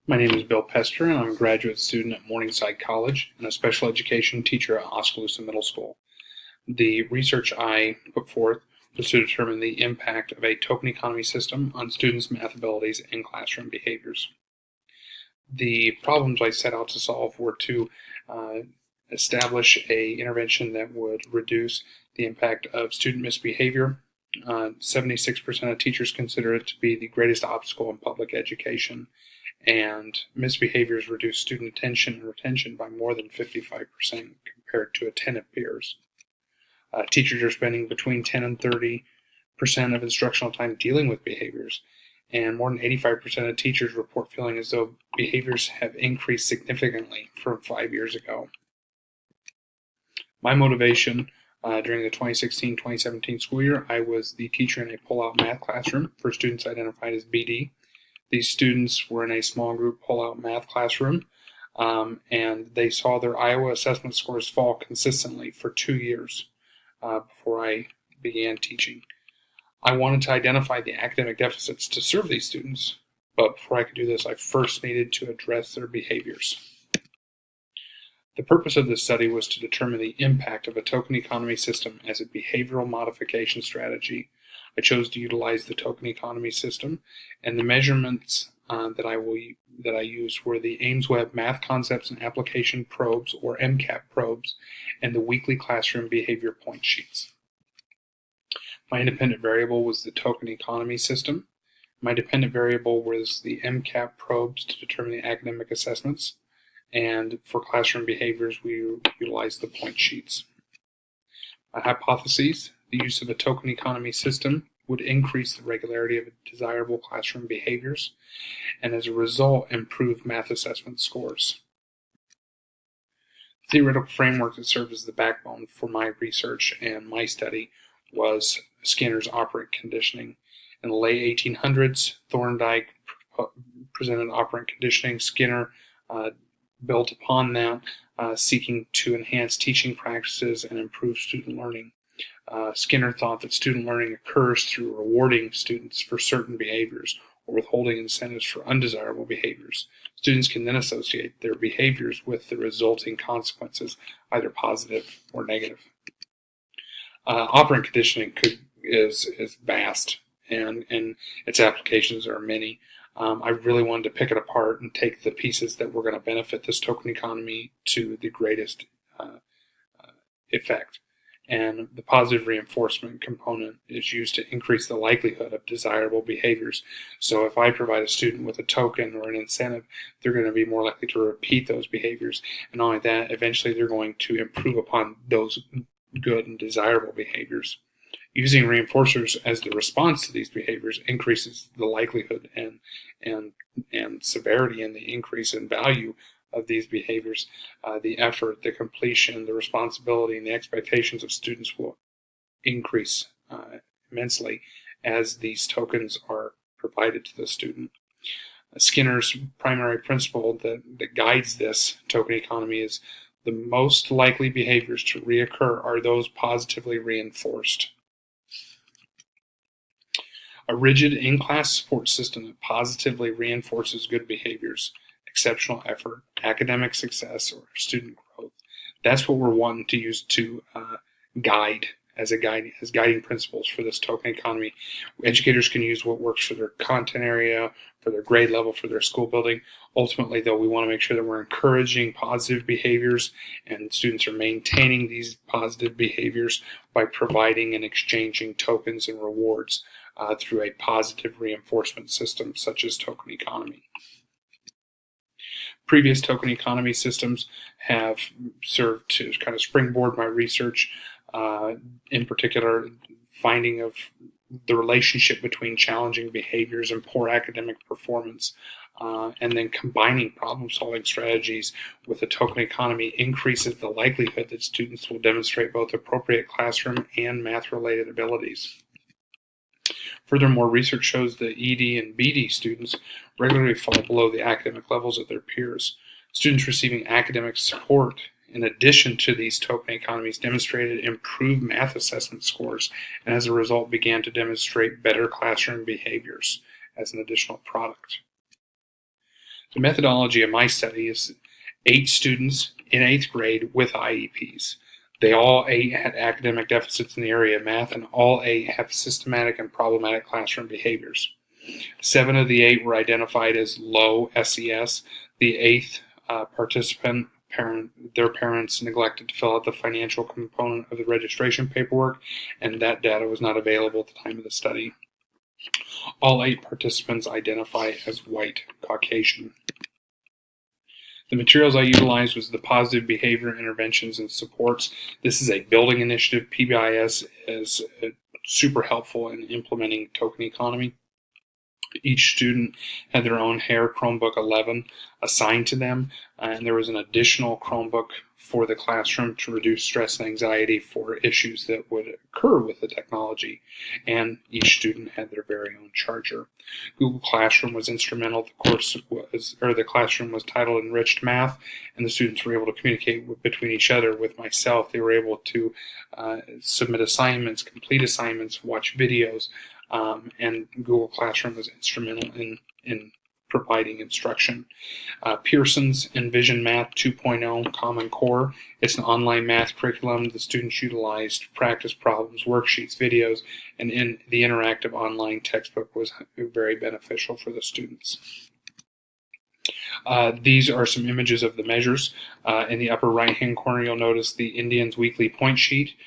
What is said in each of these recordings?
My name is Bill Pester, and I'm a graduate student at Morningside College and a special education teacher at Oskaloosa Middle School. The research I put forth was to determine the impact of a token economy system on students' math abilities and classroom behaviors. The problems I set out to solve were to establish an intervention that would reduce the impact of student misbehavior. 76% of teachers consider it to be the greatest obstacle in public education, and misbehaviors reduce student attention and retention by more than 55% compared to attentive peers. Teachers are spending between 10 and 30% of instructional time dealing with behaviors, and more than 85% of teachers report feeling as though behaviors have increased significantly from 5 years ago. My motivation during the 2016-2017 school year, I was the teacher in a pull-out math classroom for students identified as BD. These students were in a small group pull-out math classroom, and they saw their Iowa assessment scores fall consistently for 2 years before I began teaching. I wanted to identify the academic deficits to serve these students, but before I could do this, I first needed to address their behaviors. The purpose of this study was to determine the impact of a token economy system as a behavioral modification strategy. I chose to utilize the token economy system, and the measurements that I used were the Ames Web Math Concepts and Application Probes, or MCAP probes, and the weekly classroom behavior point sheets. My independent variable was the token economy system. My dependent variable was the MCAP probes to determine the academic assessments, and for classroom behaviors, we utilized the point sheets. My hypotheses: the use of a token economy system would increase the regularity of desirable classroom behaviors, and as a result, improve math assessment scores. The theoretical framework that served as the backbone for my research and my study was Skinner's operant conditioning. In the late 1800s, Thorndike presented operant conditioning. Skinner built upon that, seeking to enhance teaching practices and improve student learning. Skinner thought that student learning occurs through rewarding students for certain behaviors or withholding incentives for undesirable behaviors. Students can then associate their behaviors with the resulting consequences, either positive or negative. Operant conditioning is vast, and its applications are many. I really wanted to pick it apart and take the pieces that were going to benefit this token economy to the greatest effect. And the positive reinforcement component is used to increase the likelihood of desirable behaviors. So if I provide a student with a token or an incentive, they're going to be more likely to repeat those behaviors. And not only that, eventually they're going to improve upon those good and desirable behaviors. Using reinforcers as the response to these behaviors increases the likelihood and severity and the increase in value of these behaviors. The effort, the completion, the responsibility, and the expectations of students will increase immensely as these tokens are provided to the student. Skinner's primary principle that guides this token economy is the most likely behaviors to reoccur are those positively reinforced. A rigid in-class support system that positively reinforces good behaviors, exceptional effort, academic success, or student growth. That's what we're wanting to use to guide as guiding principles for this token economy. Educators can use what works for their content area, for their grade level, for their school building. Ultimately, though, we want to make sure that we're encouraging positive behaviors and students are maintaining these positive behaviors by providing and exchanging tokens and rewards through a positive reinforcement system such as token economy. Previous token economy systems have served to kind of springboard my research, in particular finding of the relationship between challenging behaviors and poor academic performance, and then combining problem-solving strategies with the token economy increases the likelihood that students will demonstrate both appropriate classroom and math-related abilities. Furthermore, research shows that ED and BD students regularly fall below the academic levels of their peers. Students receiving academic support in addition to these token economies demonstrated improved math assessment scores, and as a result began to demonstrate better classroom behaviors as an additional product. The methodology of my study is 8 students in 8th grade with IEPs. They all 8 had academic deficits in the area of math, and all 8 have systematic and problematic classroom behaviors. 7 of the 8 were identified as low SES. The 8th participant, their parents neglected to fill out the financial component of the registration paperwork, and that data was not available at the time of the study. All 8 participants identify as white Caucasian. The materials I utilized was the positive behavior interventions and supports. This is a building initiative. PBIS is super helpful in implementing token economy. Each student had their own Hare Chromebook 11 assigned to them, and there was an additional Chromebook for the classroom to reduce stress and anxiety for issues that would occur with the technology, and each student had their very own charger. Google Classroom was instrumental. The classroom was titled Enriched Math, and the students were able to communicate between each other. With myself, they were able to submit assignments, complete assignments, watch videos, and Google Classroom was instrumental in providing instruction. Pearson's Envision Math 2.0 Common Core. It's an online math curriculum. The students utilized practice problems, worksheets, videos, and the interactive online textbook was very beneficial for the students. These are some images of the measures. In the upper right-hand corner, you'll notice the Indians weekly point sheet.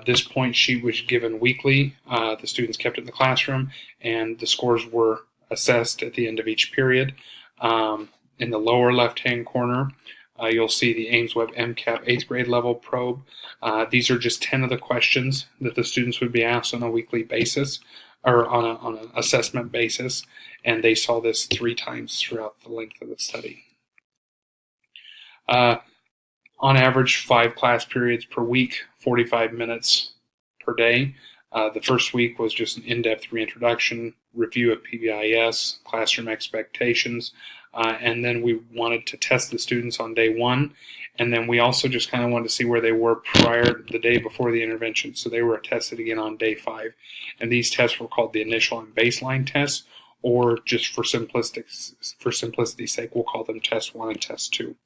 This point sheet was given weekly. The students kept it in the classroom, and the scores were assessed at the end of each period. In the lower left-hand corner, you'll see the AIMSweb MCAP 8th grade level probe. These are just 10 of the questions that the students would be asked on a weekly basis, or on an assessment basis, and they saw this 3 times throughout the length of the study. On average, 5 class periods per week, 45 minutes per day. The first week was just an in-depth reintroduction, review of PBIS, classroom expectations, and then we wanted to test the students on day 1, and then we also just kind of wanted to see where they were the day before the intervention. So they were tested again on day 5, and these tests were called the initial and baseline tests, or just for simplicity's sake, we'll call them test 1 and test 2.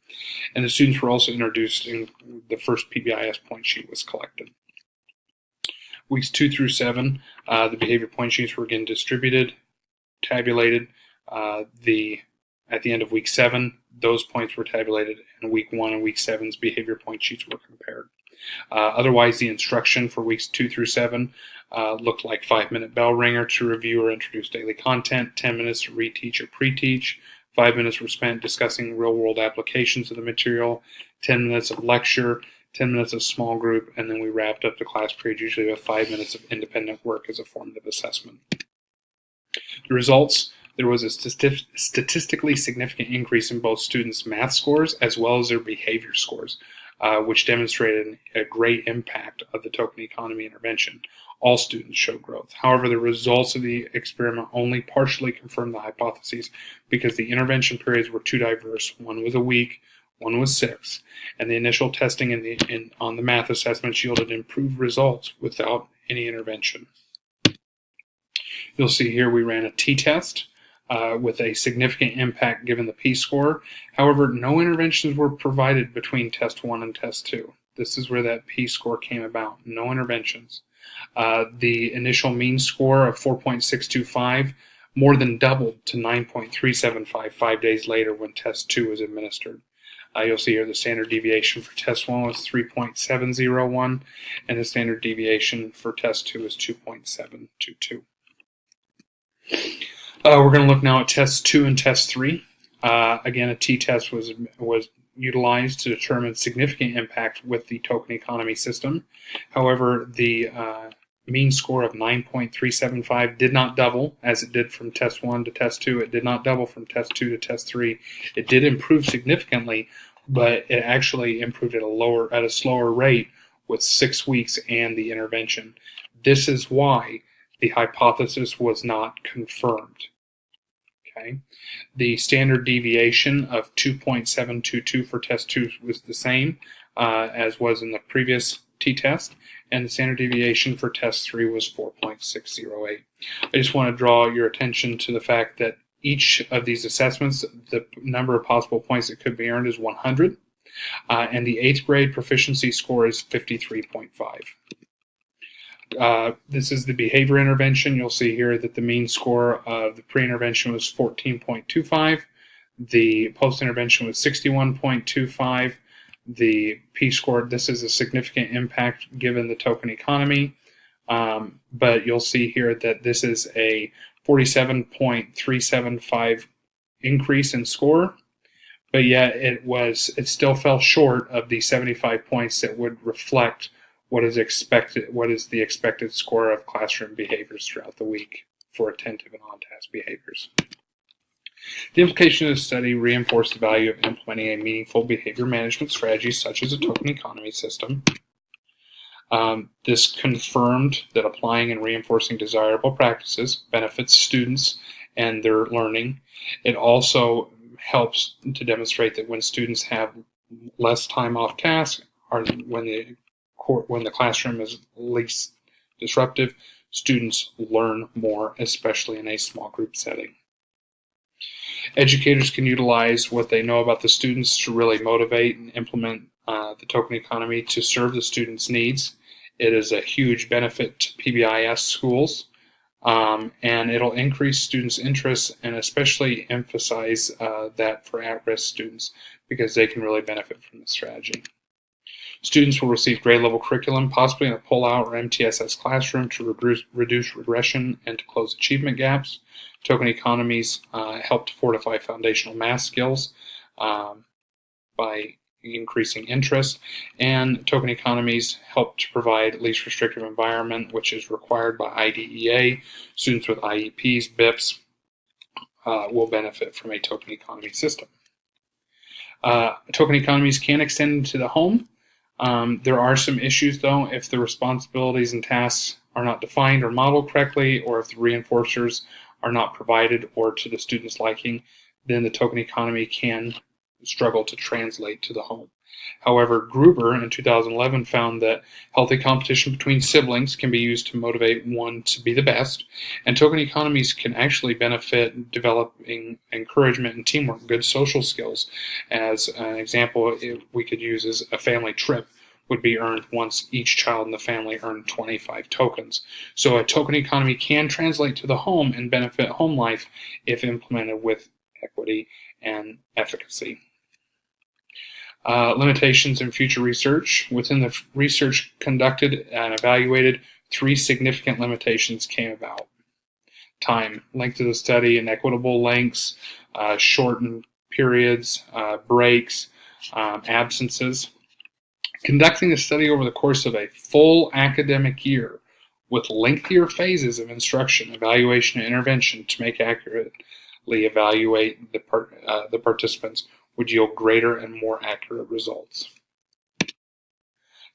And the students were also introduced, and the first PBIS point sheet was collected. Weeks 2 through 7, the behavior point sheets were again distributed, tabulated. At the end of week 7, those points were tabulated, and week 1 and week 7's behavior point sheets were compared. Otherwise, the instruction for weeks 2 through 7 looked like 5-minute bell ringer to review or introduce daily content, 10 minutes to reteach or pre-teach, 5 minutes were spent discussing real-world applications of the material, 10 minutes of lecture, 10 minutes of small group, and then we wrapped up the class period usually with 5 minutes of independent work as a formative assessment. The results: there was a statistically significant increase in both students' math scores as well as their behavior scores, which demonstrated a great impact of the token economy intervention. All students showed growth. However, the results of the experiment only partially confirmed the hypotheses because the intervention periods were too diverse. One was a week, one was 6, and the initial testing on the math assessments yielded improved results without any intervention. You'll see here we ran a t-test with a significant impact given the p-score. However, no interventions were provided between test 1 and test 2. This is where that p-score came about. No interventions. The initial mean score of 4.625 more than doubled to 9.375 5 days later when test 2 was administered. You'll see here the standard deviation for test 1 was 3.701, and the standard deviation for test 2 is 2.722. We're going to look now at test 2 and test 3. Again, a t-test was utilized to determine significant impact with the token economy system. However, the mean score of 9.375 did not double as it did from test 1 to test 2. It did not double from test 2 to test 3. It did improve significantly, but it actually improved at a slower rate with 6 weeks and the intervention. This is why the hypothesis was not confirmed. Okay. The standard deviation of 2.722 for test 2 was the same as was in the previous t-test, and the standard deviation for test 3 was 4.608. I just want to draw your attention to the fact that each of these assessments, the number of possible points that could be earned is 100, and the 8th grade proficiency score is 53.5. This is the behavior intervention. You'll see here that the mean score of the pre-intervention was 14.25. The post-intervention was 61.25. The P-score, this is a significant impact given the token economy, but you'll see here that this is a 47.375 increase in score, but yet it still fell short of the 75 points that would reflect what is the expected score of classroom behaviors throughout the week for attentive and on-task behaviors. The implication of the study reinforced the value of implementing a meaningful behavior management strategy such as a token economy system. This confirmed that applying and reinforcing desirable practices benefits students and their learning. It also helps to demonstrate that when students have less time off task, or when the classroom is least disruptive, students learn more, especially in a small group setting. Educators can utilize what they know about the students to really motivate and implement the token economy to serve the students' needs. It is a huge benefit to PBIS schools, and it'll increase students' interest and especially emphasize that for at-risk students because they can really benefit from the strategy. Students will receive grade-level curriculum, possibly in a pull-out or MTSS classroom to reduce regression and to close achievement gaps. Token economies help to fortify foundational math skills by increasing interest, and token economies help to provide least restrictive environment, which is required by IDEA. Students with IEPs, BIPs will benefit from a token economy system. Token economies can extend into the home. There are some issues, though, if the responsibilities and tasks are not defined or modeled correctly, or if the reinforcers are not provided or to the student's liking, then the token economy can struggle to translate to the home. However, Gruber in 2011 found that healthy competition between siblings can be used to motivate one to be the best, and token economies can actually benefit developing encouragement and teamwork, good social skills. As an example, we could use as a family trip would be earned once each child in the family earned 25 tokens. So a token economy can translate to the home and benefit home life if implemented with equity and efficacy. Limitations in future research. Within the research conducted and evaluated, 3 significant limitations came about. Time, length of the study, inequitable lengths, shortened periods, breaks, absences. Conducting the study over the course of a full academic year with lengthier phases of instruction, evaluation, and intervention to make accurately evaluate the participants would yield greater and more accurate results.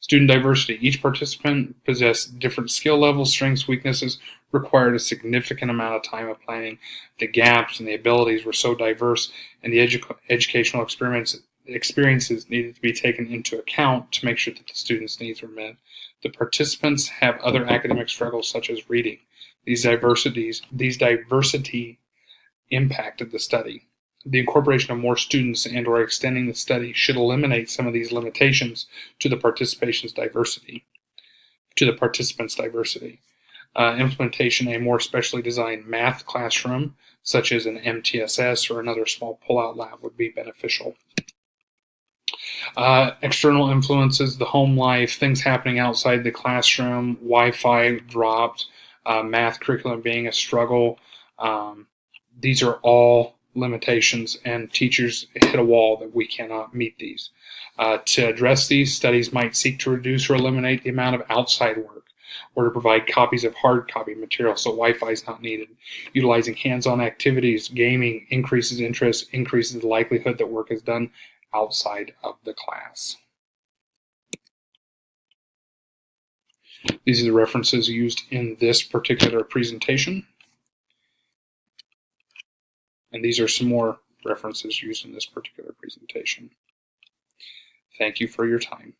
Student diversity. Each participant possessed different skill levels, strengths, weaknesses, required a significant amount of time of planning. The gaps and the abilities were so diverse, and the educational experiences needed to be taken into account to make sure that the students' needs were met. The participants have other academic struggles such as reading. These diversity impacted the study. The incorporation of more students and or extending the study should eliminate some of these limitations to the participants' diversity. Implementation of a more specially designed math classroom, such as an MTSS or another small pull-out lab, would be beneficial. External influences, the home life, things happening outside the classroom, Wi-Fi dropped, math curriculum being a struggle. These are all limitations, and teachers hit a wall that we cannot meet these. To address these, studies might seek to reduce or eliminate the amount of outside work, or to provide copies of hard copy material so Wi-Fi is not needed. Utilizing hands-on activities, gaming increases interest, increases the likelihood that work is done outside of the class. These are the references used in this particular presentation. And these are some more references used in this particular presentation. Thank you for your time.